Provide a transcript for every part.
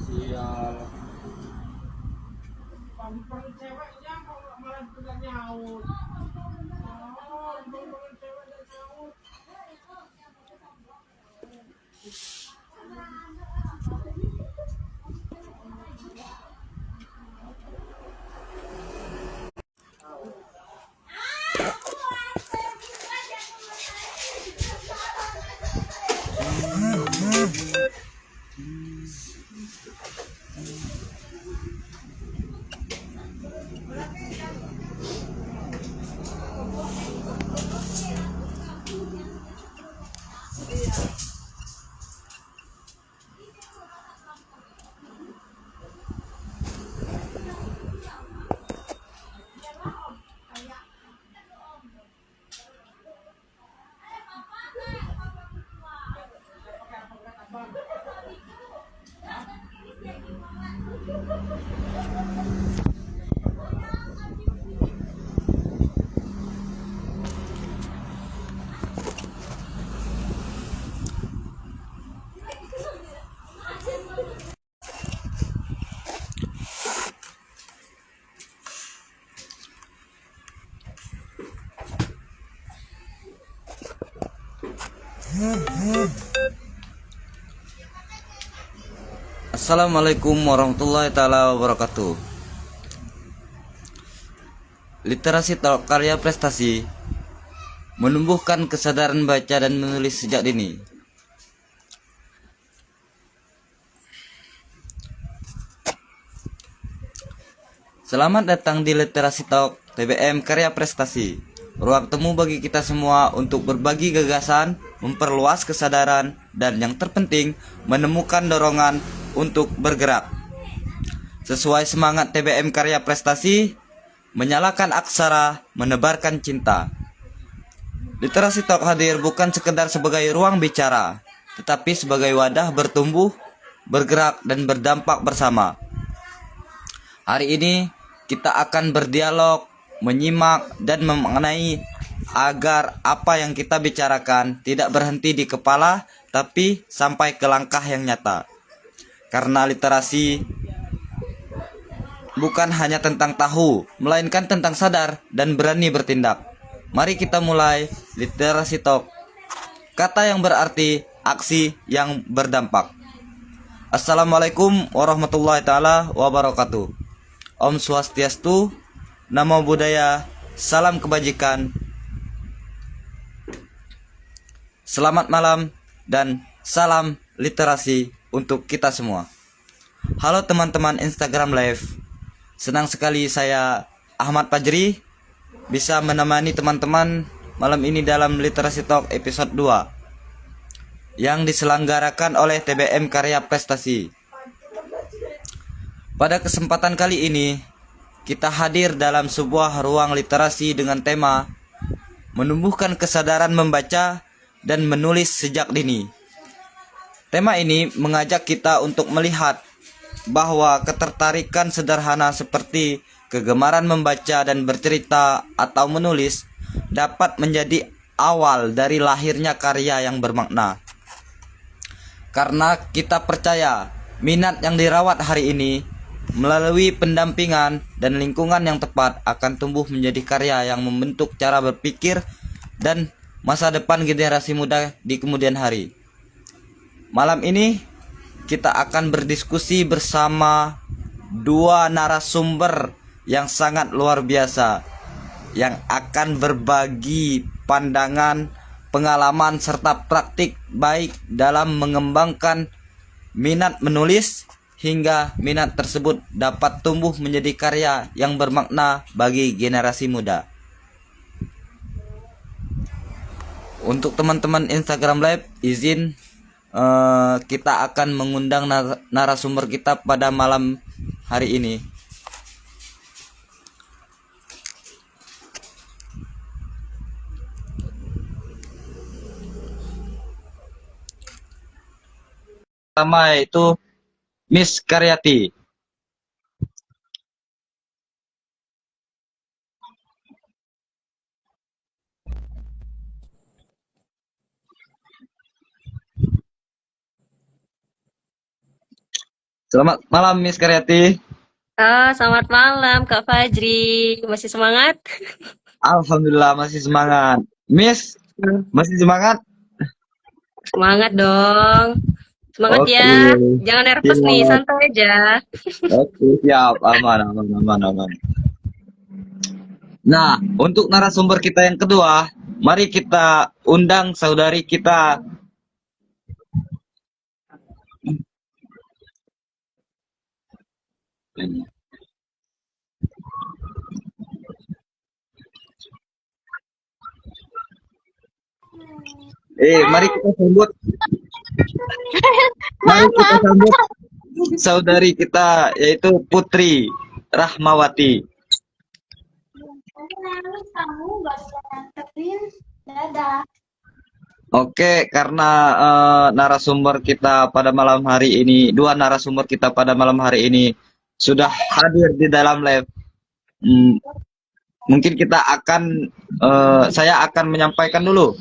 Sial. Pamperin ceweknya kok malah tidak nyaut. Oh, pamperin cewek dan nyaut. Assalamualaikum warahmatullahi taala wabarakatuh. Literasi Talk Karya Prestasi menumbuhkan kesadaran baca dan menulis sejak dini. Selamat datang di Literasi Talk TBM Karya Prestasi, ruang temu bagi kita semua untuk berbagi gagasan, memperluas kesadaran, dan yang terpenting menemukan dorongan untuk bergerak. Sesuai semangat TBM Karya Prestasi, menyalakan aksara, menebarkan cinta. Literasi Talk hadir bukan sekedar sebagai ruang bicara, tetapi sebagai wadah bertumbuh, bergerak, dan berdampak bersama. Hari ini kita akan berdialog, menyimak, dan memaknai agar apa yang kita bicarakan tidak berhenti di kepala, tapi sampai ke langkah yang nyata. Karena literasi bukan hanya tentang tahu, melainkan tentang sadar dan berani bertindak. Mari kita mulai Literasi Talk. Kata yang berarti, aksi yang berdampak. Assalamualaikum warahmatullahi taala wabarakatuh. Om Swastiastu, Namo Buddhaya, salam kebajikan. Selamat malam dan salam literasi untuk kita semua. Halo teman-teman Instagram Live. Senang sekali saya Ahmad Fajri bisa menemani teman-teman malam ini dalam Literasi Talk episode 2 yang diselenggarakan oleh TBM Karya Prestasi. Pada kesempatan kali ini, kita hadir dalam sebuah ruang literasi dengan tema menumbuhkan kesadaran membaca dan menulis sejak dini. Tema ini mengajak kita untuk melihat bahwa ketertarikan sederhana seperti kegemaran membaca dan bercerita atau menulis dapat menjadi awal dari lahirnya karya yang bermakna. Karena kita percaya minat yang dirawat hari ini melalui pendampingan dan lingkungan yang tepat akan tumbuh menjadi karya yang membentuk cara berpikir dan masa depan generasi muda di kemudian hari. Malam ini kita akan berdiskusi bersama dua narasumber yang sangat luar biasa yang akan berbagi pandangan, pengalaman serta praktik baik dalam mengembangkan minat menulis hingga minat tersebut dapat tumbuh menjadi karya yang bermakna bagi generasi muda. Untuk teman-teman Instagram Live, izin kita akan mengundang narasumber kita pada malam hari ini. Pertama yaitu Miss Karyati. Selamat malam Miss Karyati. Selamat malam Kak Fajri. Masih semangat? Alhamdulillah masih semangat. Miss, masih semangat? Semangat dong. Semangat Oke. ya. Jangan nervous nih, Siap. santai aja. Oke, siap. Aman, aman, aman, aman. Nah, untuk narasumber kita yang kedua, mari kita undang saudari kita. Mari kita sambut. Mari kita sambut saudari kita yaitu Putri Rahmawati. Oke, karena narasumber kita pada malam hari ini, dua narasumber kita pada malam hari ini sudah hadir di dalam live. Mungkin kita akan, saya akan menyampaikan dulu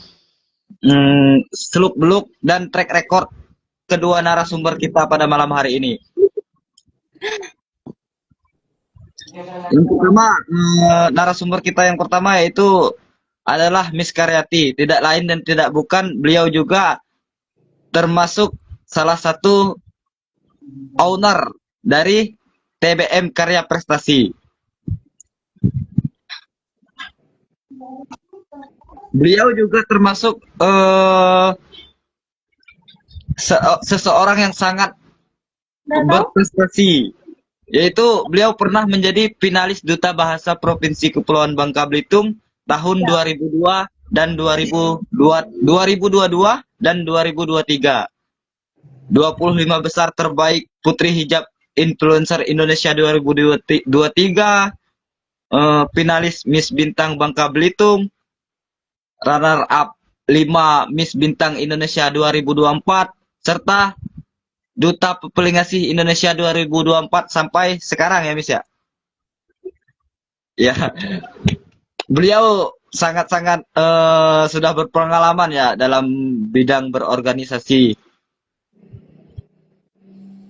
seluk-beluk dan track record kedua narasumber kita pada malam hari ini. Yang pertama, narasumber kita yang pertama yaitu adalah Miss Karyati. Tidak lain dan tidak bukan, beliau juga termasuk salah satu owner dari TBM Karya Prestasi. Beliau juga termasuk seseorang yang sangat berprestasi, yaitu beliau pernah menjadi finalis Duta Bahasa Provinsi Kepulauan Bangka Belitung tahun 2002 dan 2022 dan 2023. 25 besar terbaik Putri Hijab Influencer Indonesia 2023, finalis Miss Bintang Bangka Belitung, runner up 5 Miss Bintang Indonesia 2024, serta Duta Pepeling Asih Indonesia 2024 sampai sekarang ya Miss ya. Ya. Beliau sangat-sangat sudah berpengalaman ya dalam bidang berorganisasi.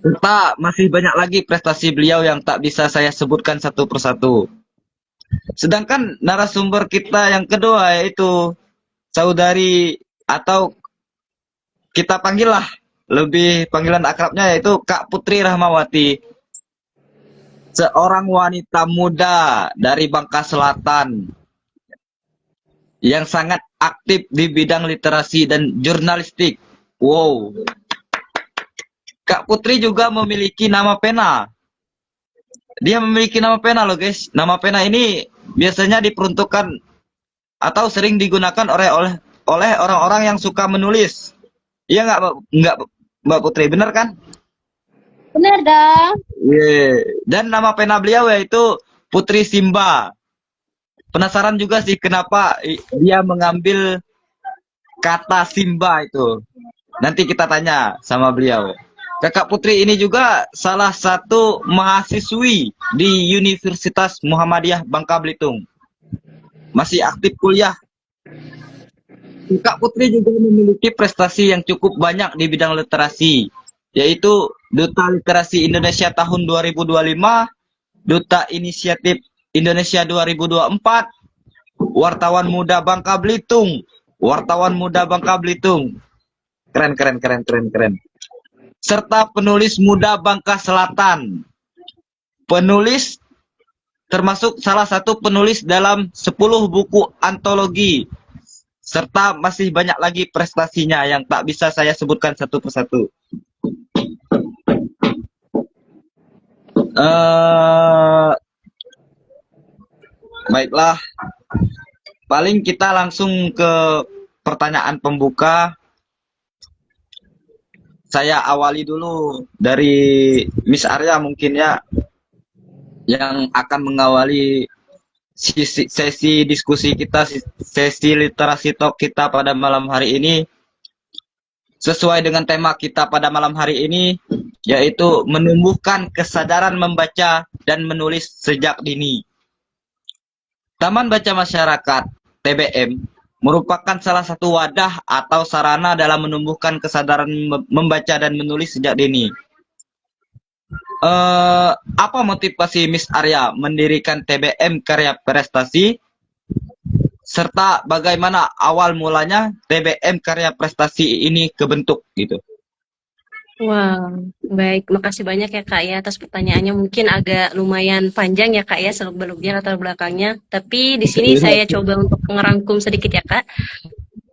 Serta masih banyak lagi prestasi beliau yang tak bisa saya sebutkan satu persatu. Sedangkan narasumber kita yang kedua yaitu saudari atau kita panggillah lebih panggilan akrabnya yaitu Kak Putri Rahmawati. Seorang wanita muda dari Bangka Selatan yang sangat aktif di bidang literasi dan jurnalistik. Wow. Kak Putri juga memiliki nama pena. Dia memiliki nama pena loh guys. Nama pena ini biasanya diperuntukkan atau sering digunakan oleh orang-orang yang suka menulis. Iya nggak Mbak Putri, benar kan? Bener dong. Yeah. Dan nama pena beliau yaitu Putri Simba. Penasaran juga sih kenapa dia mengambil kata Simba itu. Nanti kita tanya sama beliau. Kakak Putri ini juga salah satu mahasiswi di Universitas Muhammadiyah Bangka Belitung. Masih aktif kuliah. Kak Putri juga memiliki prestasi yang cukup banyak di bidang literasi, yaitu Duta Literasi Indonesia tahun 2025, Duta Inisiatif Indonesia 2024, Wartawan Muda Bangka Belitung, Wartawan Muda Bangka Belitung. Keren. Serta penulis muda Bangka Selatan. Penulis termasuk salah satu penulis dalam 10 buku antologi. Serta masih banyak lagi prestasinya yang tak bisa saya sebutkan satu persatu. Baiklah. Paling kita langsung ke pertanyaan pembuka, saya awali dulu dari Miss Arya mungkin ya, yang akan mengawali sesi diskusi kita, sesi literasi talk kita pada malam hari ini. Sesuai dengan tema kita pada malam hari ini, yaitu menumbuhkan kesadaran membaca dan menulis sejak dini. Taman Baca Masyarakat (TBM) merupakan salah satu wadah atau sarana dalam menumbuhkan kesadaran membaca dan menulis sejak dini. Apa motivasi Miss Arya mendirikan TBM Karya Prestasi, serta bagaimana awal mulanya TBM Karya Prestasi ini kebentuk gitu? Wah, baik. Makasih banyak ya Kak ya atas pertanyaannya. Mungkin agak lumayan panjang ya Kak ya seluk-beluknya latar belakangnya. Tapi di sini saya coba untuk ngerangkum sedikit ya Kak.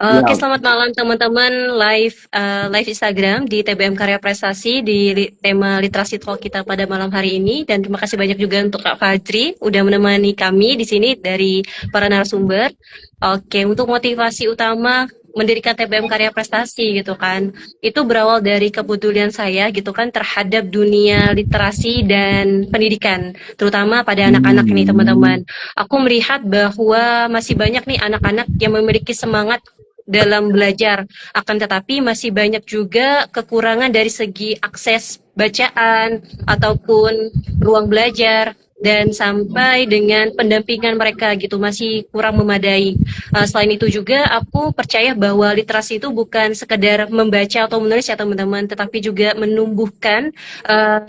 Oke, selamat malam teman-teman live Instagram di TBM Karya Prestasi di tema literasi talk kita pada malam hari ini, dan terima kasih banyak juga untuk Kak Fajri udah menemani kami di sini dari para narasumber. Oke, untuk motivasi utama mendirikan TBM Karya Prestasi gitu kan, itu berawal dari kepedulian saya gitu kan terhadap dunia literasi dan pendidikan, terutama pada anak-anak ini teman-teman. Aku melihat bahwa masih banyak nih anak-anak yang memiliki semangat dalam belajar, akan tetapi masih banyak juga kekurangan dari segi akses bacaan ataupun ruang belajar dan sampai dengan pendampingan mereka gitu masih kurang memadai. Selain itu juga aku percaya bahwa literasi itu bukan sekedar membaca atau menulis ya teman-teman, tetapi juga menumbuhkan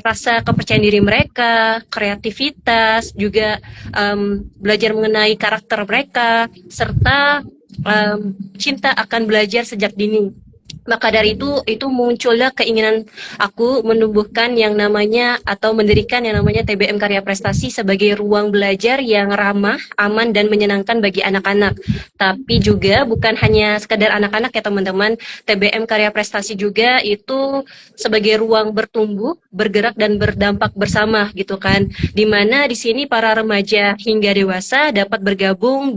rasa kepercayaan diri mereka, kreativitas, juga belajar mengenai karakter mereka, serta cinta akan belajar sejak dini. Maka dari itu muncullah keinginan aku menumbuhkan yang namanya atau mendirikan yang namanya TBM Karya Prestasi sebagai ruang belajar yang ramah, aman, dan menyenangkan bagi anak-anak. Tapi juga bukan hanya sekedar anak-anak ya teman-teman, TBM Karya Prestasi juga itu sebagai ruang bertumbuh, bergerak, dan berdampak bersama gitu kan. Dimana di sini para remaja hingga dewasa dapat bergabung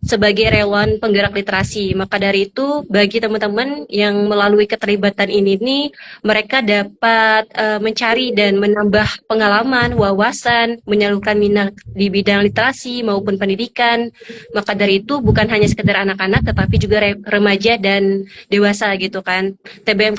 sebagai relawan penggerak literasi. Maka dari itu bagi teman-teman yang melalui keterlibatan ini nih, mereka dapat mencari dan menambah pengalaman, wawasan, menyalurkan minat di bidang literasi maupun pendidikan. Maka dari itu bukan hanya sekedar anak-anak tetapi juga remaja dan dewasa gitu kan. TBM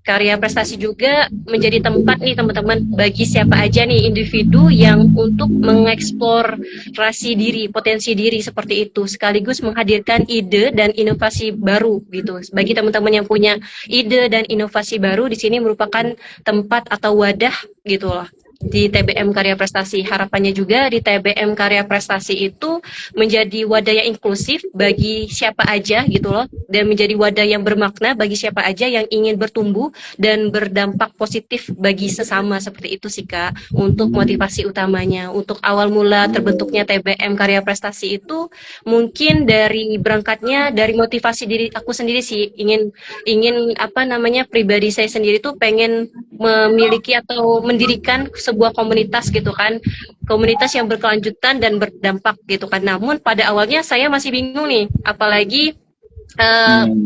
Karya Prestasi juga menjadi tempat nih teman-teman bagi siapa aja nih individu yang untuk mengeksplorasi diri, potensi diri seperti itu, sekaligus menghadirkan ide dan inovasi baru gitu. Bagi teman-teman yang punya ide dan inovasi baru, di sini merupakan tempat atau wadah gitu loh di TBM Karya Prestasi. Harapannya juga di TBM Karya Prestasi itu menjadi wadah yang inklusif bagi siapa aja gitu loh, dan menjadi wadah yang bermakna bagi siapa aja yang ingin bertumbuh dan berdampak positif bagi sesama. Seperti itu sih Kak untuk motivasi utamanya. Untuk awal mula terbentuknya TBM Karya Prestasi itu mungkin dari berangkatnya dari motivasi diri aku sendiri sih, ingin pribadi saya sendiri tuh pengen memiliki atau mendirikan sebuah komunitas gitu kan, komunitas yang berkelanjutan dan berdampak gitu kan. Namun pada awalnya saya masih bingung nih, apalagi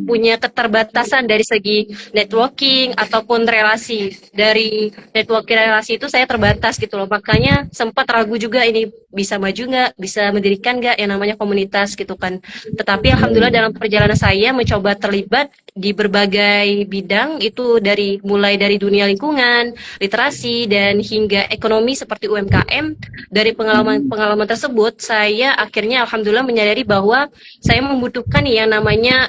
punya keterbatasan dari segi networking ataupun relasi. Dari networking relasi itu saya terbatas gitu loh, makanya sempat ragu juga ini bisa maju nggak, bisa mendirikan nggak yang namanya komunitas gitu kan. Tetapi alhamdulillah dalam perjalanan saya mencoba terlibat di berbagai bidang, itu mulai dari dunia lingkungan, literasi, dan hingga ekonomi seperti UMKM. Dari pengalaman tersebut saya akhirnya alhamdulillah menyadari bahwa saya membutuhkan yang namanya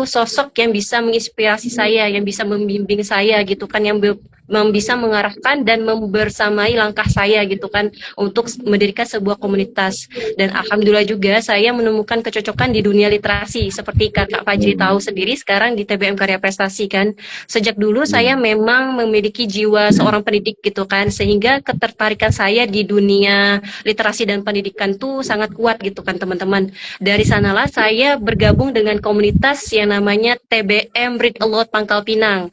sosok yang bisa menginspirasi saya, yang bisa membimbing saya gitu kan, yang bisa mengarahkan dan membersamai langkah saya gitu kan untuk mendirikan sebuah komunitas. Dan alhamdulillah juga saya menemukan kecocokan di dunia literasi seperti Kakak Fajri tahu sendiri sekarang di TBM Karya Prestasi kan. Sejak dulu saya memang memiliki jiwa seorang pendidik gitu kan, sehingga ketertarikan saya di dunia literasi dan pendidikan tuh sangat kuat gitu kan teman-teman. Dari sanalah saya bergabung dengan komunitas yang namanya TBM Read Aloud Pangkal Pinang.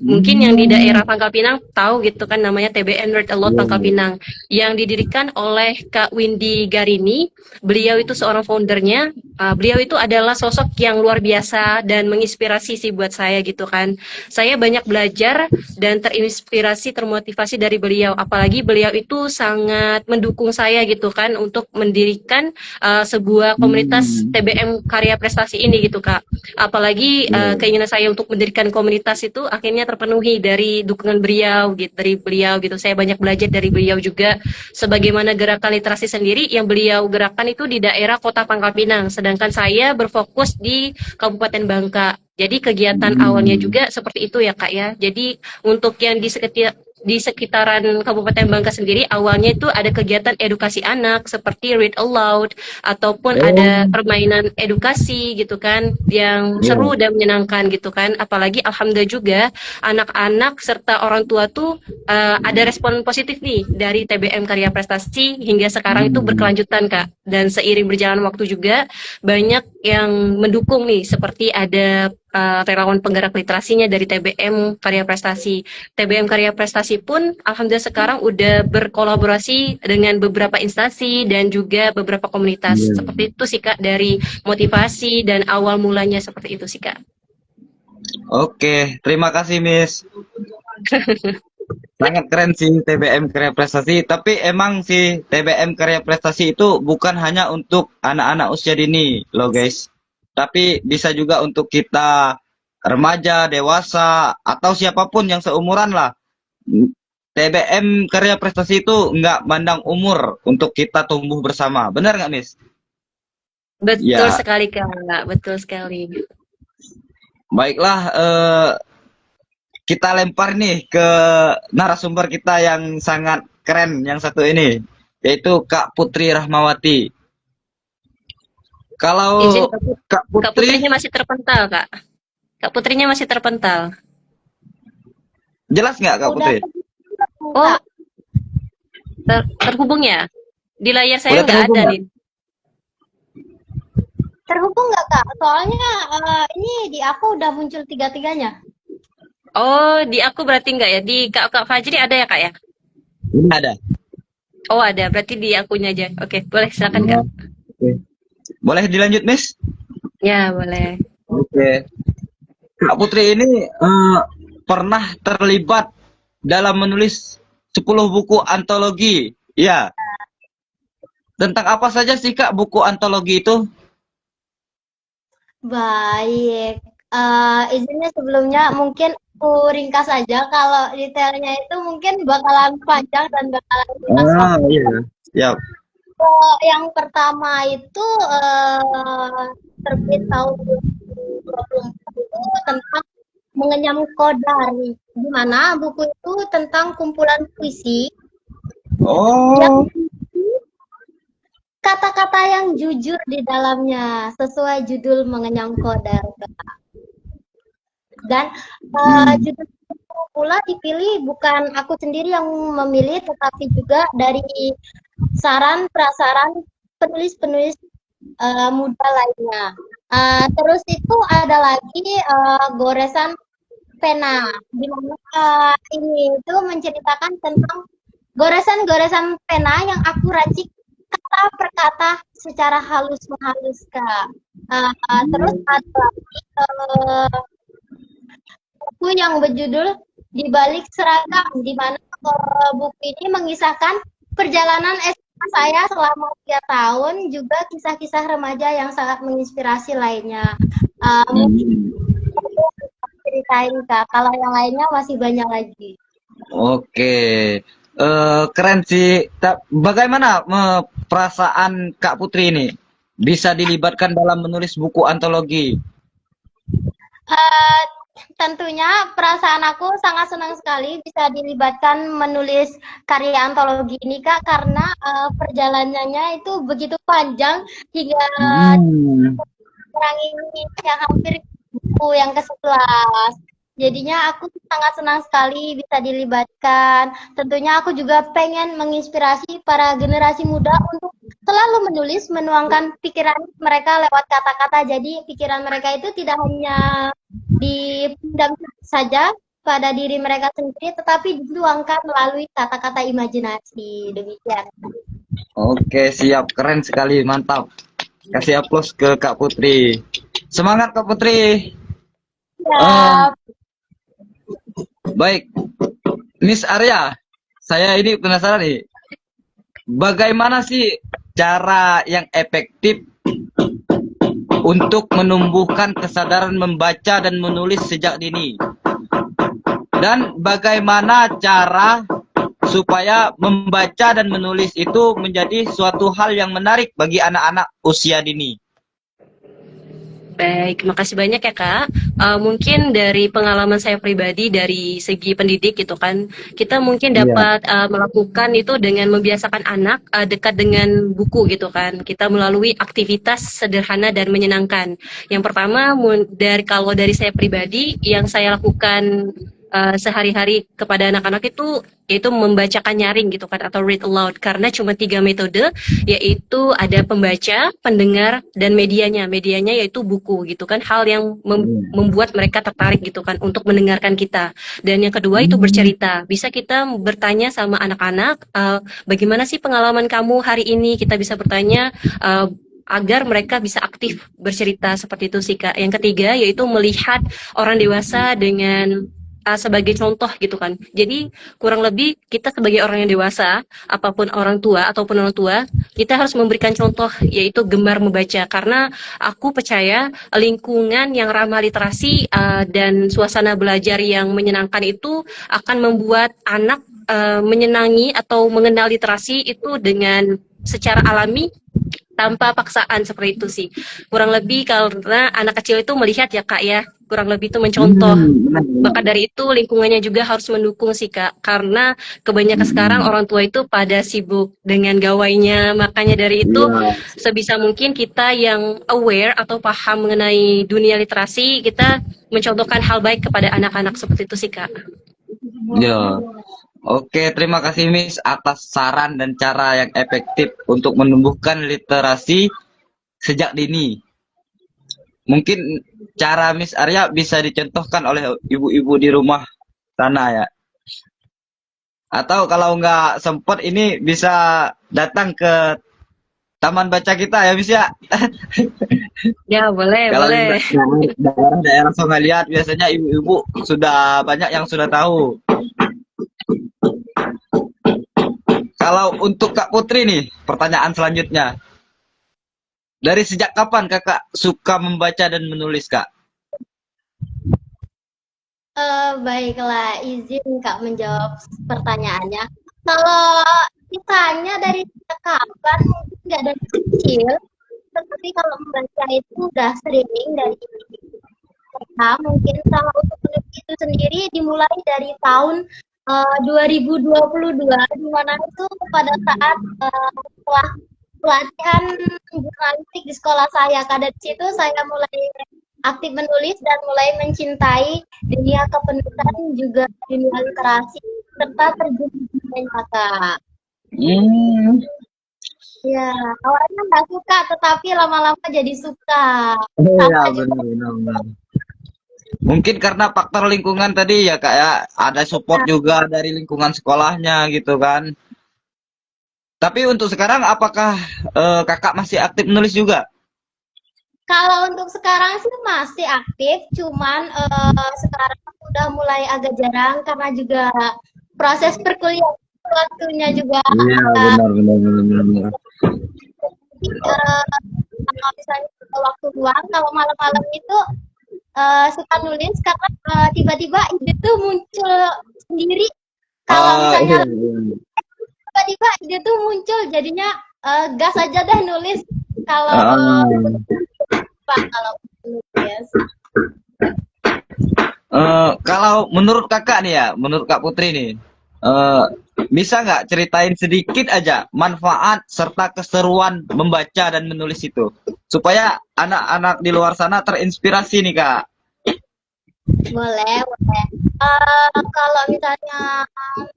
Mungkin yang di daerah Pangkal Pinang tahu gitu kan namanya TBM Read Aloud Pangkal Pinang yang didirikan oleh Kak Windy Garini. Beliau itu seorang foundernya. Beliau itu adalah sosok yang luar biasa dan menginspirasi sih buat saya gitu kan. Saya banyak belajar dan terinspirasi, termotivasi dari beliau. Apalagi beliau itu sangat mendukung saya gitu kan untuk mendirikan sebuah komunitas TBM karya prestasi ini gitu Kak. Apalagi keinginan saya untuk mendirikan komunitas itu akhirnya terpenuhi dari dukungan beliau gitu, dari beliau gitu. Saya banyak belajar dari beliau juga sebagaimana gerakan literasi sendiri yang beliau gerakan itu di daerah Kota Pangkal Pinang, sedangkan saya berfokus di Kabupaten Bangka. Jadi kegiatan awalnya juga seperti itu ya Kak ya. Jadi untuk yang di sekitaran Kabupaten Bangka sendiri awalnya itu ada kegiatan edukasi anak seperti read aloud ataupun ada permainan edukasi gitu kan yang seru dan menyenangkan gitu kan. Apalagi alhamdulillah juga anak-anak serta orang tua tuh ada respon positif nih dari TBM Karya Prestasi hingga sekarang itu berkelanjutan Kak. Dan seiring berjalan waktu juga banyak yang mendukung nih seperti ada relawan penggerak literasinya dari TBM Karya Prestasi. TBM Karya Prestasi pun alhamdulillah sekarang udah berkolaborasi dengan beberapa instansi dan juga beberapa komunitas. Seperti itu sih Kak dari motivasi dan awal mulanya seperti itu sih Kak. Oke, terima kasih Miss. Sangat keren sih TBM Karya Prestasi. Tapi emang sih TBM Karya Prestasi itu bukan hanya untuk anak-anak usia dini loh guys. Tapi bisa juga untuk kita remaja, dewasa, atau siapapun yang seumuran lah. TBM Karya Prestasi itu nggak mandang umur untuk kita tumbuh bersama. Benar nggak, Miss? Betul Ya, sekali Kak, betul sekali. baiklah. Kita lempar nih ke narasumber kita yang sangat keren yang satu ini, yaitu Kak Putri Rahmawati. Kalau Izin Kak Kak Putri, Putrinya masih terpental Kak. Kak Putrinya masih terpental. jelas nggak Kak Udah Putri? Oh, terhubung ya? Di layar saya Udah nggak terhubung ada nggak? nih. terhubung nggak Kak? Soalnya ini di aku udah muncul tiga-tiganya. Oh, di aku berarti nggak ya? Di Kak Fajri ada ya Kak ya? Ini ada. Oh ada, berarti di akunya aja. Oke, boleh silakan Kak. Oke. Boleh dilanjut, Miss? Ya boleh. Oke. Kak Putri ini pernah terlibat dalam menulis 10 buku antologi. Ya. Tentang apa saja sih Kak buku antologi itu? Baik. Izinnya sebelumnya mungkin aku ringkas aja. Kalau detailnya itu mungkin bakalan panjang dan bakalan luas Ah, waktu. iya. Siap. Yang pertama itu terbit tahun 2024 itu tentang mengenyam kodar, di mana buku itu tentang kumpulan puisi yang Oh. kata-kata yang jujur di dalamnya sesuai judul mengenyam kodar. Dan judul itu pula dipilih bukan aku sendiri yang memilih, tetapi juga dari saran prasaran penulis-penulis muda lainnya. Terus itu ada lagi goresan pena, di mana ini itu menceritakan tentang goresan-goresan pena yang aku racik kata per kata secara halus menghalus, Kak. Terus ada lagi buku yang berjudul Di Balik Seragam, di mana buku ini mengisahkan perjalanan SMA saya selama 3 tahun, juga kisah-kisah remaja yang sangat menginspirasi lainnya. Mungkin ceritain Kak, kalau yang lainnya masih banyak lagi. Oke. Keren sih. Bagaimana perasaan Kak Putri ini bisa dilibatkan dalam menulis buku antologi? Tentunya perasaan aku sangat senang sekali bisa dilibatkan menulis karya antologi ini Kak, karena perjalanannya itu begitu panjang hingga sekarang ini yang hampir buku yang ke-11. Jadinya aku sangat senang sekali bisa dilibatkan. Tentunya aku juga pengen menginspirasi para generasi muda untuk selalu menulis, menuangkan pikiran mereka lewat kata-kata. Jadi pikiran mereka itu tidak hanya dipendam saja, pada diri mereka sendiri, tetapi dituangkan melalui kata-kata imajinasi. Demikian. Oke, siap. Keren sekali. Mantap. Kasih aplaus ke Kak Putri. Semangat Kak Putri. Eh, Siap. baik. Miss Arya, saya ini penasaran nih. Bagaimana sih cara yang efektif untuk menumbuhkan kesadaran membaca dan menulis sejak dini? Dan bagaimana cara supaya membaca dan menulis itu menjadi suatu hal yang menarik bagi anak-anak usia dini? Baik, makasih banyak ya Kak. Mungkin dari pengalaman saya pribadi dari segi pendidik gitu kan, kita mungkin Iya. dapat melakukan itu dengan membiasakan anak dekat dengan buku gitu kan. Kita melalui aktivitas sederhana dan menyenangkan. Yang pertama, kalau dari saya pribadi, yang saya lakukan sehari-hari kepada anak-anak itu yaitu membacakan nyaring gitu kan atau read aloud karena cuma 3 metode yaitu ada pembaca, pendengar dan medianya. Medianya yaitu buku gitu kan hal yang membuat mereka tertarik gitu kan untuk mendengarkan kita. Dan yang kedua itu bercerita. Bisa kita bertanya sama anak-anak bagaimana sih pengalaman kamu hari ini? Kita bisa bertanya agar mereka bisa aktif bercerita seperti itu sih Kak. Yang ketiga yaitu melihat orang dewasa dengan sebagai contoh gitu kan. Jadi kurang lebih kita sebagai orang yang dewasa, apapun orang tua ataupun orang tua, kita harus memberikan contoh yaitu gemar membaca karena aku percaya lingkungan yang ramah literasi dan suasana belajar yang menyenangkan itu akan membuat anak menyenangi atau mengenal literasi itu dengan secara alami tanpa paksaan seperti itu sih. Kurang lebih karena anak kecil itu melihat ya Kak ya, kurang lebih itu mencontoh. Maka dari itu lingkungannya juga harus mendukung sih Kak, karena kebanyakan sekarang orang tua itu pada sibuk dengan gawainya, makanya dari itu sebisa mungkin kita yang aware atau paham mengenai dunia literasi, kita mencontohkan hal baik kepada anak-anak seperti itu sih Kak. Ya. Oke, terima kasih Miss atas saran dan cara yang efektif untuk menumbuhkan literasi sejak dini. Mungkin cara Miss Arya bisa dicontohkan oleh ibu-ibu di rumah sana ya. Atau kalau nggak sempat ini bisa datang ke taman baca kita ya Miss ya. Ya boleh, Kalau di boleh. daerah Sungai Liat biasanya ibu-ibu sudah banyak yang sudah tahu. Kalau untuk Kak Putri nih, pertanyaan selanjutnya. Dari sejak kapan Kakak suka membaca dan menulis, Kak? Baiklah, izin Kak menjawab pertanyaannya. Kalau ditanya dari sejak kapan, mungkin nggak dari kecil, tetapi kalau membaca itu udah sering dari mungkin kalau untuk menulis itu sendiri dimulai dari tahun 2022, di mana itu pada saat setelah pelatihan jurnalistik di sekolah saya. Dari situ saya mulai aktif menulis dan mulai mencintai dunia kepenulisan juga dunia literasi serta terjun di dunia nyata. Ya, awalnya nggak suka, tetapi lama-lama jadi suka. Iya, benar. Mungkin karena faktor lingkungan tadi ya, Kak ya. Ada support juga dari lingkungan sekolahnya gitu kan. Tapi untuk sekarang apakah Kakak masih aktif menulis juga? Kalau untuk sekarang sih masih aktif, cuman sekarang udah mulai agak jarang karena juga proses perkuliahan waktunya juga. Iya, benar. Kalau misalnya waktu luang, kalau malam-malam itu suka nulis karena tiba-tiba ide tuh muncul sendiri. Kalau misalnya tiba-tiba ide tuh muncul, jadinya gas aja deh nulis. Kalau nulis. Kalau menurut Kakak nih ya, menurut Kak Putri nih, bisa nggak ceritain sedikit aja manfaat serta keseruan membaca dan menulis itu, supaya anak-anak di luar sana terinspirasi nih Kak? Boleh. Kalau misalnya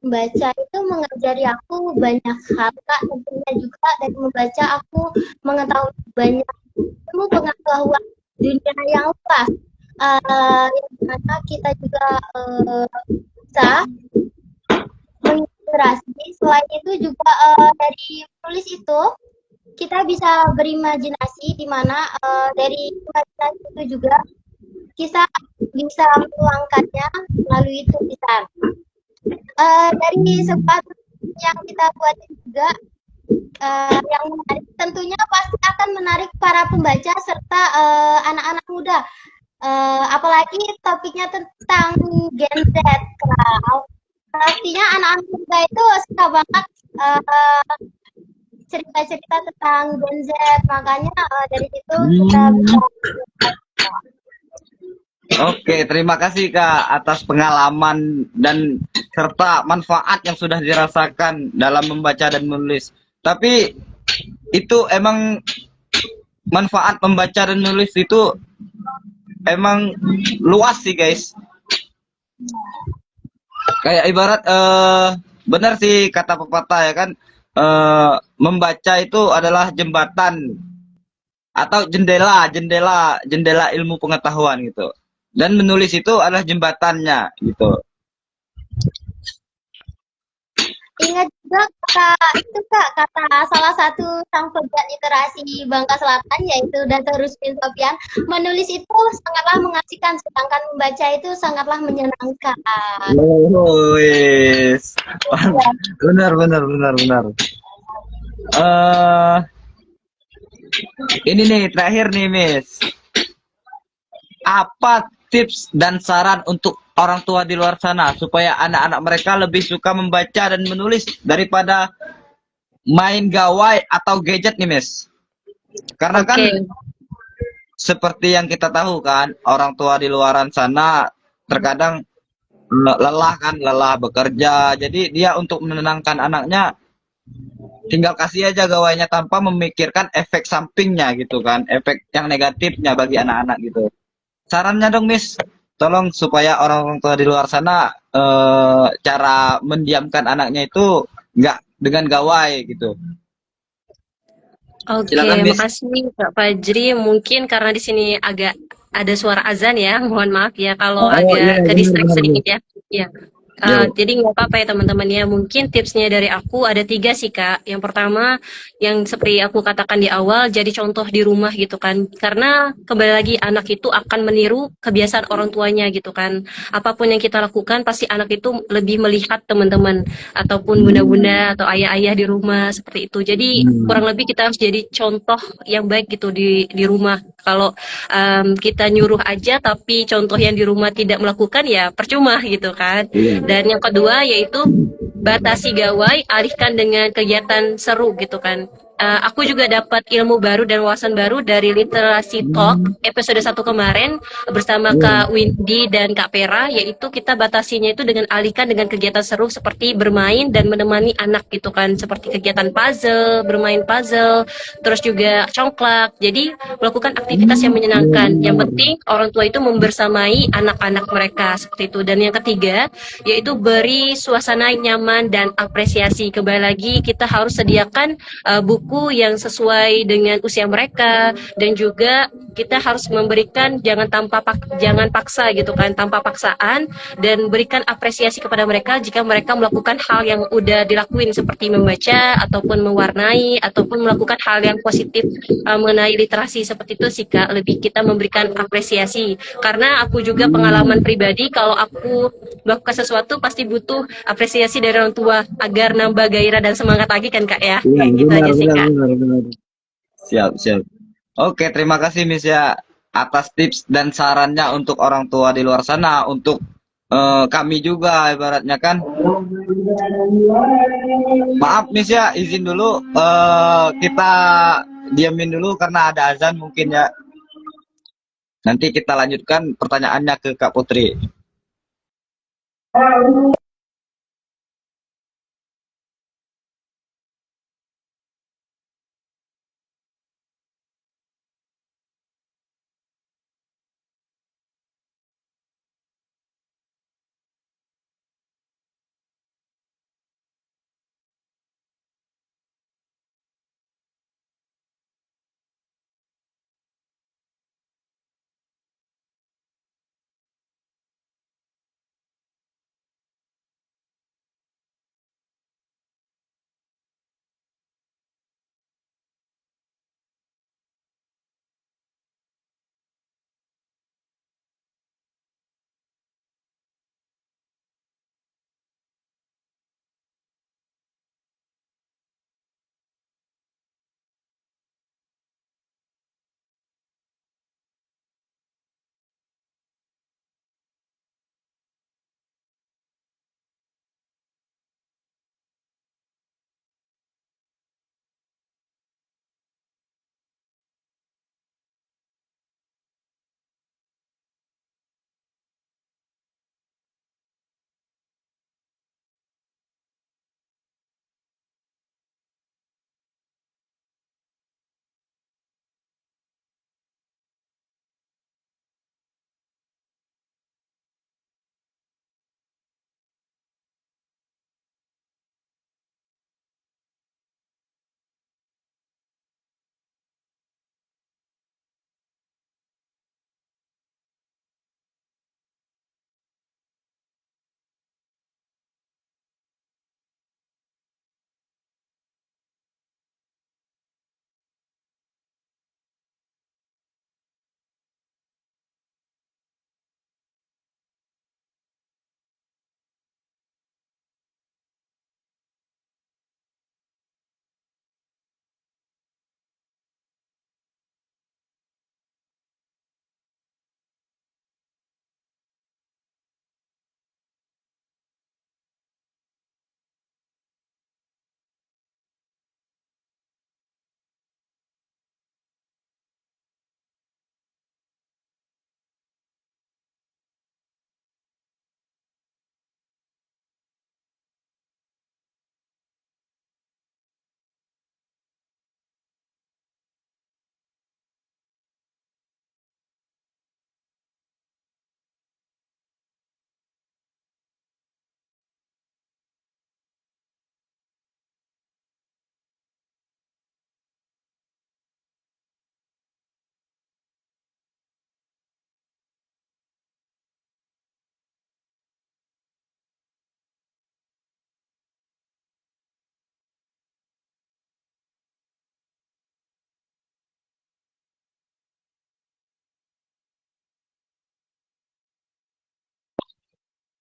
membaca itu mengajari aku banyak hal, Kak. Tentunya juga dari membaca aku mengetahui banyak ilmu pengetahuan dunia yang luas. yang mana kita juga bisa menginspirasi. Selain itu juga dari menulis itu kita bisa berimajinasi di mana dari imajinasi itu juga kita bisa menuangkannya melalui tulisan. Dari sebuah yang kita buat juga yang menarik tentunya pasti akan menarik para pembaca serta anak-anak muda. Apalagi topiknya tentang Gen Z. Pastinya anak-anak muda itu suka banget cerita-cerita tentang Gen Z. Makanya dari situ kita bisa. Oke, terima kasih Kak atas pengalaman dan serta manfaat yang sudah dirasakan dalam membaca dan menulis. Tapi itu emang manfaat membaca dan menulis itu emang luas sih guys. Kayak ibarat benar sih kata pepatah ya kan, membaca itu adalah jembatan atau jendela ilmu pengetahuan gitu. Dan menulis itu adalah jembatannya gitu. Ingat juga kata salah satu sang pegiat literasi Bangka Selatan yaitu Dato Rusmin Sofyan, menulis itu sangatlah mengasihkan sedangkan membaca itu sangatlah menyenangkan. Oh, yes. Benar. Eh, ini nih terakhir nih, Miss. Apa tips dan saran untuk orang tua di luar sana supaya anak-anak mereka lebih suka membaca dan menulis daripada main gawai atau gadget nih, Miss? Karena kan Oke. seperti yang kita tahu kan, orang tua di luaran sana terkadang lelah bekerja. Jadi dia untuk menenangkan anaknya tinggal kasih aja gawainya tanpa memikirkan efek sampingnya gitu kan, efek yang negatifnya bagi anak-anak gitu. Sarannya dong, Miss. Tolong supaya orang tua di luar sana cara mendiamkan anaknya itu nggak dengan gawai gitu. Oke, Silakan, Miss. makasih Kak Fajri. Mungkin karena di sini agak ada suara azan ya, mohon maaf ya kalau Oh iya agak ke distract benar sedikit Miss. ya. Ya, Yo. jadi nggak apa-apa ya teman-teman ya. Mungkin tipsnya dari aku ada tiga sih Kak. Yang pertama, yang seperti aku katakan di awal, jadi contoh di rumah gitu kan. Karena kembali lagi anak itu akan meniru kebiasaan orang tuanya gitu kan. Apapun yang kita lakukan, pasti anak itu lebih melihat teman-teman ataupun bunda-bunda atau ayah-ayah di rumah seperti itu. Jadi kurang lebih kita harus jadi contoh yang baik gitu di rumah. Kalau kita nyuruh aja tapi contoh yang di rumah tidak melakukan ya percuma gitu kan. Iya. Dan yang kedua yaitu batasi gawai, alihkan dengan kegiatan seru gitu kan. Aku juga dapat ilmu baru dan wawasan baru dari Literasi Talk episode 1 kemarin bersama Kak Windy dan Kak Pera, yaitu kita batasinya itu dengan alihkan dengan kegiatan seru seperti bermain dan menemani anak gitu kan, seperti kegiatan puzzle, bermain puzzle, terus juga congklak. Jadi melakukan aktivitas yang menyenangkan. Yang penting orang tua itu membersamai anak-anak mereka seperti itu. Dan yang ketiga, yaitu beri suasana nyaman dan apresiasi. Kembali lagi kita harus sediakan buku yang sesuai dengan usia mereka dan juga kita harus memberikan jangan paksa gitu kan, tanpa paksaan, dan berikan apresiasi kepada mereka jika mereka melakukan hal yang udah dilakuin seperti membaca ataupun mewarnai ataupun melakukan hal yang positif mengenai literasi seperti itu sih Kak, lebih kita memberikan apresiasi. Karena aku juga pengalaman pribadi kalau aku melakukan sesuatu pasti butuh apresiasi dari orang tua agar nambah gairah dan semangat lagi kan Kak ya. Iya, Kayak gitu aja sih Kak. benar. Siap. Oke, terima kasih Miss ya atas tips dan sarannya untuk orang tua di luar sana, untuk kami juga ibaratnya kan. Maaf Miss ya, izin dulu kita diamin dulu karena ada azan mungkin ya. Nanti kita lanjutkan pertanyaannya ke Kak Putri.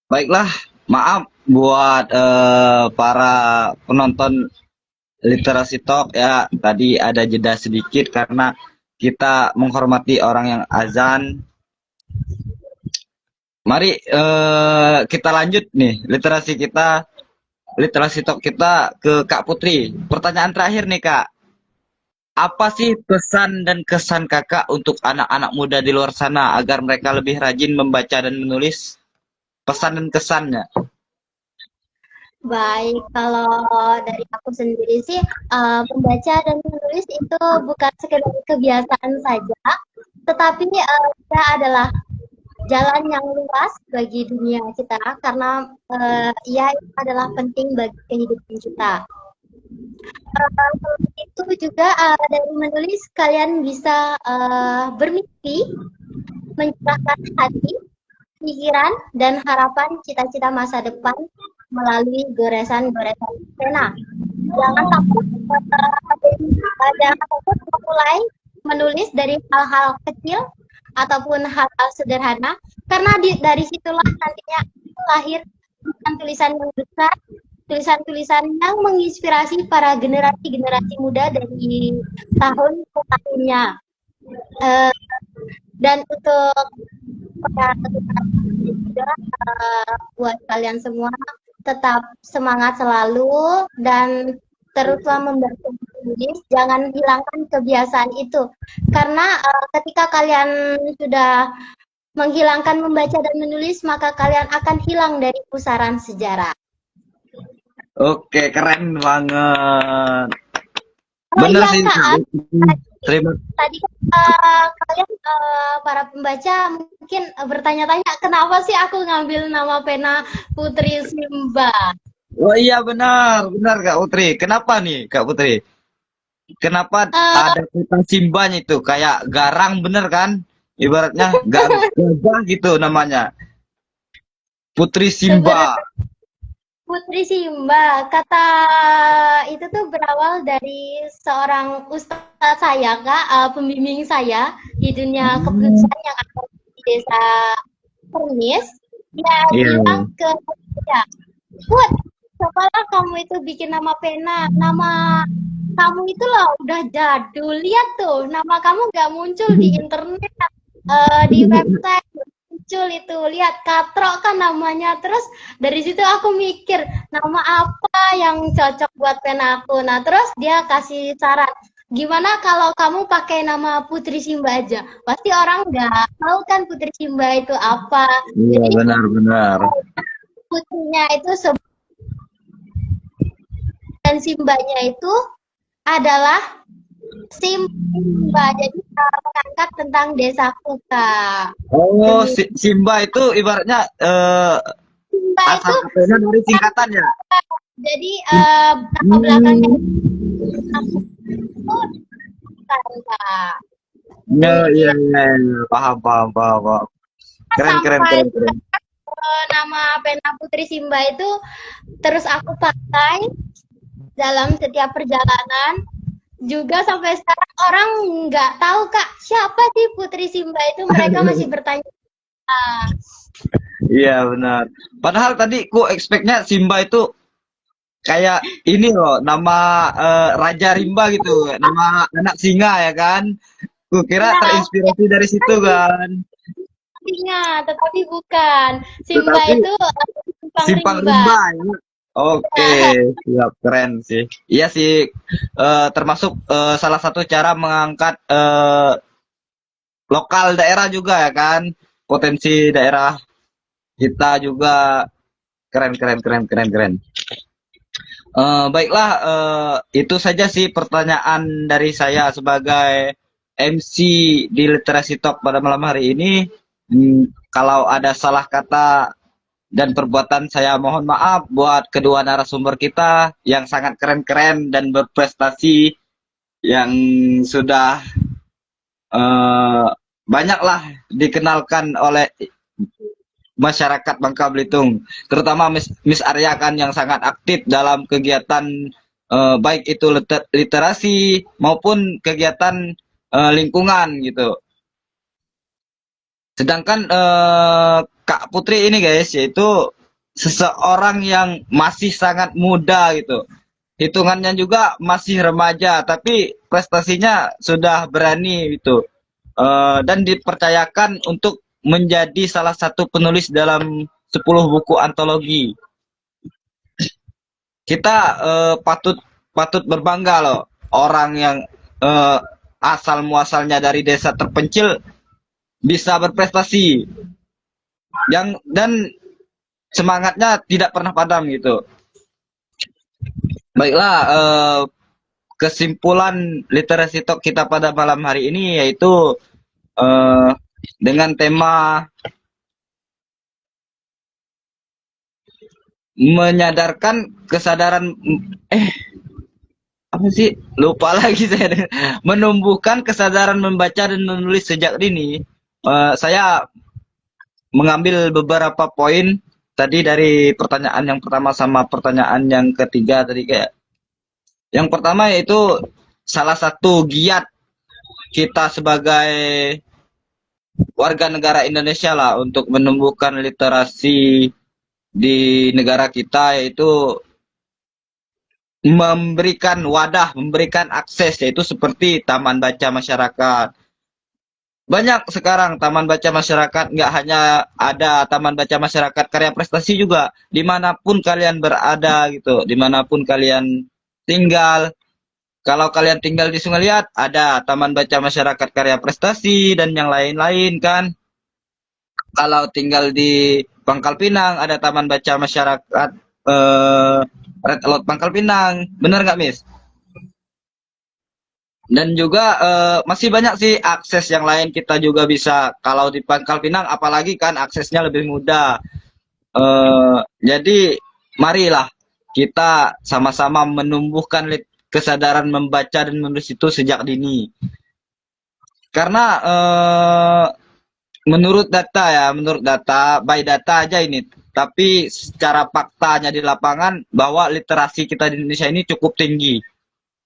Baiklah, maaf buat para penonton literasi talk ya. Tadi ada jeda sedikit karena kita menghormati orang yang azan. Mari kita lanjut nih literasi talk kita ke Kak Putri. Pertanyaan terakhir nih Kak. Apa sih pesan dan kesan Kakak untuk anak-anak muda di luar sana agar mereka lebih rajin membaca dan menulis? Pesan dan kesannya. Baik, kalau dari aku sendiri sih, membaca dan menulis itu bukan sekedar kebiasaan saja, tetapi dia adalah jalan yang luas bagi dunia kita karena ia adalah penting bagi kehidupan kita. Itu juga dari menulis kalian bisa bermimpi, mencurahkan hati, pikiran, dan harapan cita-cita masa depan melalui goresan-goresan pena. Jangan takut, jangan takut memulai menulis dari hal-hal kecil ataupun hal-hal sederhana, karena dari situlah nantinya lahir tulisan-tulisan yang besar, tulisan-tulisan yang menginspirasi para generasi-generasi muda dari tahun ke tahunnya. Dan untuk buat kalian semua tetap semangat selalu dan teruslah membaca menulis, jangan hilangkan kebiasaan itu karena ketika kalian sudah menghilangkan membaca dan menulis maka kalian akan hilang dari pusaran sejarah. Oke, keren banget. Oh Bener iya sih. Kak, Terima. tadi kalian para pembaca mungkin bertanya-tanya kenapa sih aku ngambil nama pena Putri Simba? Oh iya benar, benar Kak Putri. Kenapa nih Kak Putri? Kenapa ada kata Simbanya itu kayak garang bener kan? Ibaratnya gagah gitu namanya. Putri Simba. Putri Simba, kata itu tuh berawal dari seorang ustadz saya, Kak, pembimbing saya di dunia kepenulisan yang ada di desa Pernis. Dia bilang ke saya, Put, cobalah kamu itu bikin nama pena, nama kamu itu loh udah jadul, lihat tuh, nama kamu nggak muncul di internet, di website, muncul itu, lihat Katro kan namanya. Terus dari situ aku mikir nama apa yang cocok buat pena aku. Nah terus dia kasih saran, gimana kalau kamu pakai nama Putri Simba aja, pasti orang nggak tahu kan Putri Simba itu apa. Iya Jadi benar-benar. putrinya itu dan Simbanya itu adalah Simba, jadi mengangkat tentang desaku, Kak. Oh, Simba itu ibaratnya Simba asal itu katanya dari singkatan ya. jadi nama belakangnya aku itu bukan, Kak. Iya, iya, iya, paham, paham, paham, paham. Keren, keren, Sampai keren, keren. nama pena Putri Simba itu terus aku pakai dalam setiap perjalanan. Juga sampai sekarang orang nggak tahu, Kak, siapa sih Putri Simba itu, mereka masih bertanya. Iya benar. Padahal tadi ku expect-nya Simba itu kayak ini loh, nama Raja Rimba gitu, nama anak singa ya kan. Ku kira terinspirasi dari situ kan. Singa, tetapi bukan. Simba Tetapi itu Simpang Rimba. Rimba ya. Oke, siap, keren sih. Iya sih, termasuk salah satu cara mengangkat lokal daerah juga ya kan. Potensi daerah kita juga keren, keren, keren, keren, keren. Baiklah, itu saja sih pertanyaan dari saya sebagai MC di Literasi Talk pada malam hari ini. Kalau ada salah kata dan perbuatan saya mohon maaf buat kedua narasumber kita yang sangat keren-keren dan berprestasi yang sudah banyaklah dikenalkan oleh masyarakat Bangka Belitung, terutama Miss Arya kan yang sangat aktif dalam kegiatan baik itu literasi maupun kegiatan lingkungan gitu. Sedangkan Kak Putri ini guys yaitu seseorang yang masih sangat muda gitu. Hitungannya juga masih remaja, tapi prestasinya sudah berani gitu. Dan dipercayakan untuk menjadi salah satu penulis dalam 10 buku antologi. Kita patut patut berbangga loh, orang yang eh, asal muasalnya dari desa terpencil bisa berprestasi, yang dan semangatnya tidak pernah padam gitu. Baiklah, kesimpulan literasi talk kita pada malam hari ini yaitu eh, dengan tema menyadarkan kesadaran apa sih, lupa lagi saya, menumbuhkan kesadaran membaca dan menulis sejak dini. Saya mengambil beberapa poin tadi dari pertanyaan yang pertama sama pertanyaan yang ketiga tadi, kayak yang pertama yaitu salah satu giat kita sebagai warga negara Indonesia lah untuk menumbuhkan literasi di negara kita, yaitu memberikan wadah, memberikan akses, yaitu seperti taman baca masyarakat. Banyak sekarang taman baca masyarakat, nggak hanya ada taman baca masyarakat karya prestasi juga, dimanapun kalian berada gitu, dimanapun kalian tinggal. Kalau kalian tinggal di Sungai Liat, ada taman baca masyarakat karya prestasi dan yang lain-lain kan. Kalau tinggal di Pangkal Pinang, ada taman baca masyarakat Red Alert Pangkal Pinang, bener nggak, Miss? Dan juga masih banyak sih akses yang lain, kita juga bisa kalau di Pangkal Pinang, apalagi kan aksesnya lebih mudah. Jadi marilah kita sama-sama menumbuhkan kesadaran membaca dan menulis itu sejak dini. Karena menurut data, by data aja ini, tapi secara faktanya di lapangan bahwa literasi kita di Indonesia ini cukup tinggi.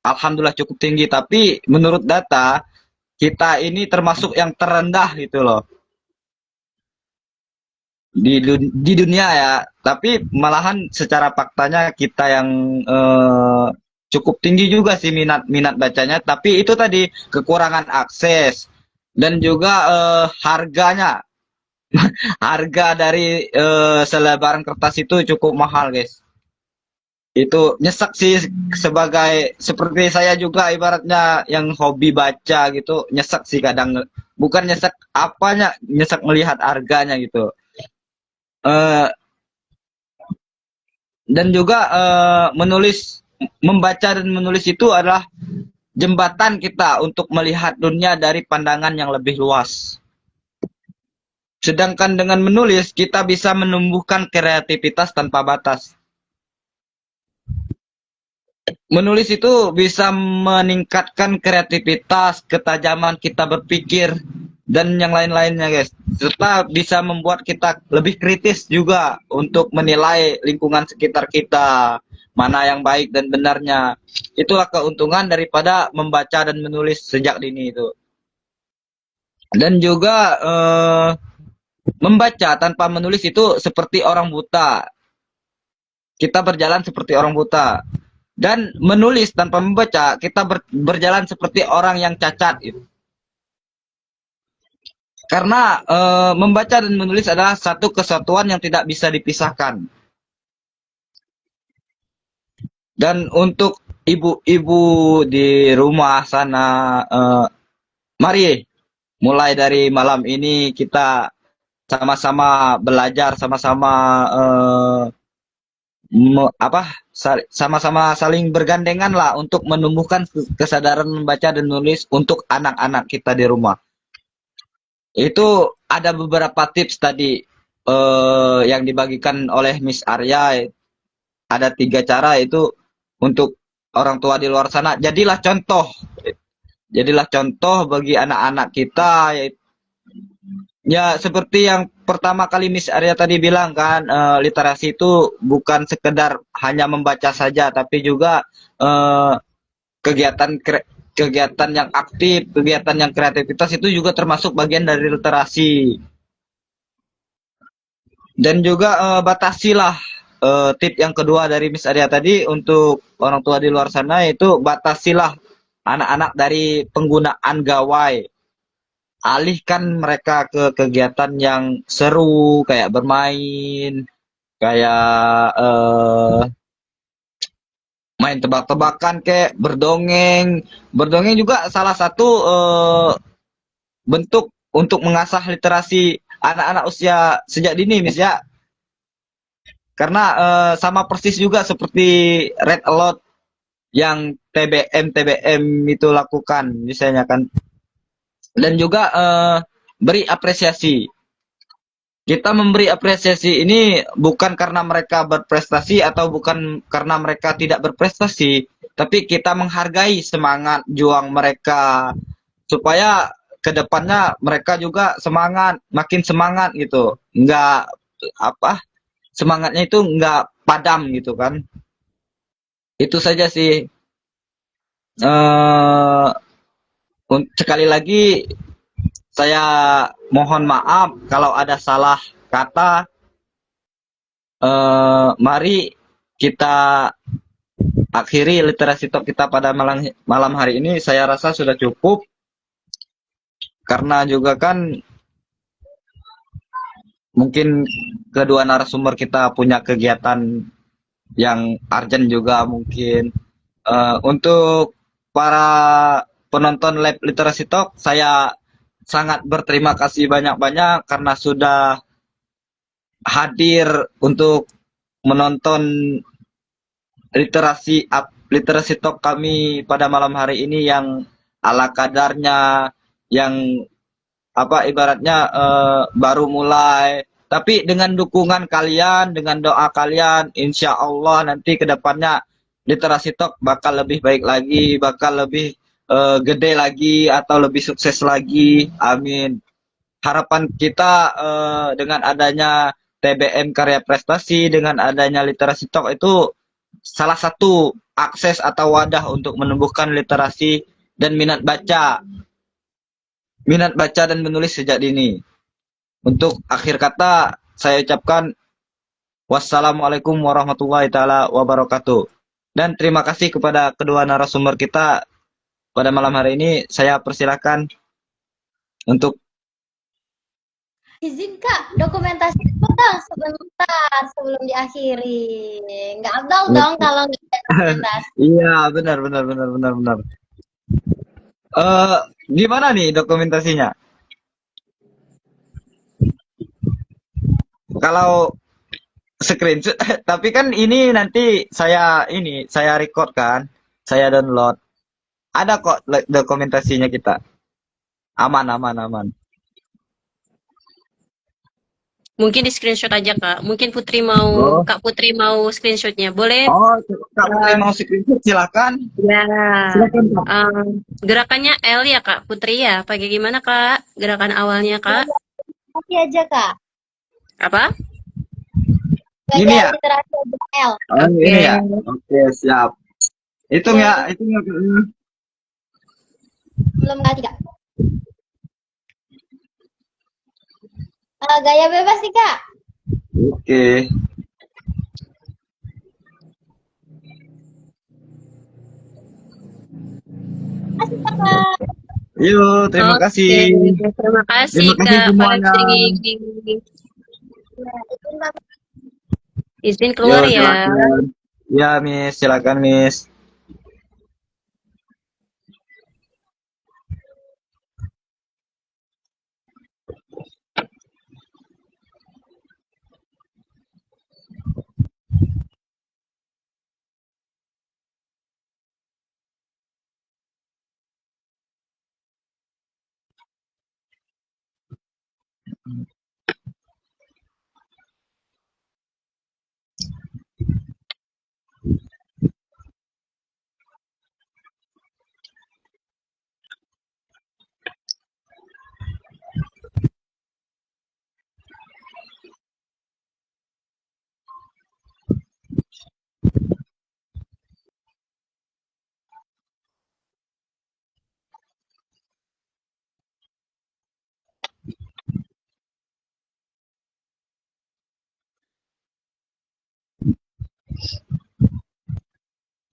Alhamdulillah cukup tinggi, tapi menurut data kita ini termasuk yang terendah gitu loh di dunia ya. Tapi malahan secara faktanya kita yang cukup tinggi juga sih minat minat bacanya, tapi itu tadi kekurangan akses dan juga harganya. Harga dari selebaran kertas itu cukup mahal, guys. Itu nyesek sih, sebagai seperti saya juga ibaratnya yang hobi baca gitu, nyesek sih kadang, bukan nyesek apanya, nyesek melihat harganya gitu. Eh, dan juga membaca dan menulis itu adalah jembatan kita untuk melihat dunia dari pandangan yang lebih luas. Sedangkan dengan menulis kita bisa menumbuhkan kreativitas tanpa batas. Menulis itu bisa meningkatkan kreativitas, ketajaman kita berpikir, dan yang lain-lainnya, guys. Serta bisa membuat kita lebih kritis juga untuk menilai lingkungan sekitar kita, mana yang baik dan benarnya. Itulah keuntungan daripada membaca dan menulis sejak dini itu. Dan juga membaca tanpa menulis itu seperti orang buta. Kita berjalan seperti orang buta. Dan menulis tanpa membaca, kita berjalan seperti orang yang cacat. Gitu. Karena membaca dan menulis adalah satu kesatuan yang tidak bisa dipisahkan. Dan untuk ibu-ibu di rumah sana, mari mulai dari malam ini kita sama-sama belajar, sama-sama sama-sama saling bergandengan lah untuk menumbuhkan kesadaran membaca dan menulis untuk anak-anak kita di rumah. Itu ada beberapa tips tadi yang dibagikan oleh Miss Arya. Ada 3 cara itu untuk orang tua di luar sana. Jadilah contoh bagi anak-anak kita. Ya seperti yang pertama kali Miss Arya tadi bilang kan, literasi itu bukan sekedar hanya membaca saja, tapi juga kegiatan yang aktif, kegiatan yang kreativitas itu juga termasuk bagian dari literasi. Dan juga batasilah tip yang kedua dari Miss Arya tadi untuk orang tua di luar sana, yaitu batasilah anak-anak dari penggunaan gawai. Alihkan mereka ke kegiatan yang seru kayak bermain, kayak main tebak-tebakan, kayak berdongeng. Berdongeng juga salah satu bentuk untuk mengasah literasi anak-anak usia sejak dini, Miss ya. Karena sama persis juga seperti Red Alert yang TBM itu lakukan misalnya kan. Dan juga beri apresiasi. Kita memberi apresiasi ini bukan karena mereka berprestasi atau bukan karena mereka tidak berprestasi, tapi kita menghargai semangat juang mereka supaya kedepannya mereka juga semangat, makin semangat gitu. Enggak apa, semangatnya itu enggak padam gitu kan. Itu saja sih. Eh sekali lagi saya mohon maaf kalau ada salah kata. Mari kita akhiri literasi talk kita pada malam hari ini. Saya rasa sudah cukup karena juga kan mungkin kedua narasumber kita punya kegiatan yang urgent juga mungkin. Untuk para penonton live literasi talk, saya sangat berterima kasih banyak-banyak karena sudah hadir untuk menonton literasi talk kami pada malam hari ini yang ala kadarnya, yang apa ibaratnya baru mulai, tapi dengan dukungan kalian, dengan doa kalian, insya Allah nanti kedepannya literasi talk bakal lebih baik lagi, bakal lebih gede lagi atau lebih sukses lagi, amin. Harapan kita dengan adanya TBM Karya Prestasi, dengan adanya literasi talk itu salah satu akses atau wadah untuk menumbuhkan literasi dan minat baca dan menulis sejak dini. Untuk akhir kata, saya ucapkan wassalamualaikum warahmatullahi taala wabarakatuh. Dan terima kasih kepada kedua narasumber kita pada malam hari ini. Saya persilakan untuk Izin Kak, dokumentasi dulu dong sebentar sebelum diakhiri. Nggak abdal dong kalau nggak ada dokumentasi. iya, benar benar benar benar benar. Eh gimana nih dokumentasinya? Kalau screenshot, tapi kan ini nanti saya record kan, saya download. Ada kok dokumentasinya kita. Aman aman aman. Mungkin di screenshot aja Kak. Mungkin Oh, Kak Putri mau screenshotnya. Boleh? oh, Kak Putri Eh, mau screenshot silakan. ya. Silakan Kak. Gerakannya L ya Kak Putri ya. Pakai gimana Kak? Gerakan awalnya Kak? Literasi aja Kak. Apa? Gini Gaya ya. literasi aja L. Oh, Oke. ini ya. Oke, siap. Hitung ya, Yang hitung ya. belum ganti Kak. Gaya bebas sih Kak. Oke. Masih Kak. Yuk, terima kasih. Oke. Terima kasih Terima kasih Kak semuanya. Putri. Ya, izin pamit. Izin keluar Yuk, ya. silakan. Ya, Miss, silakan, Miss.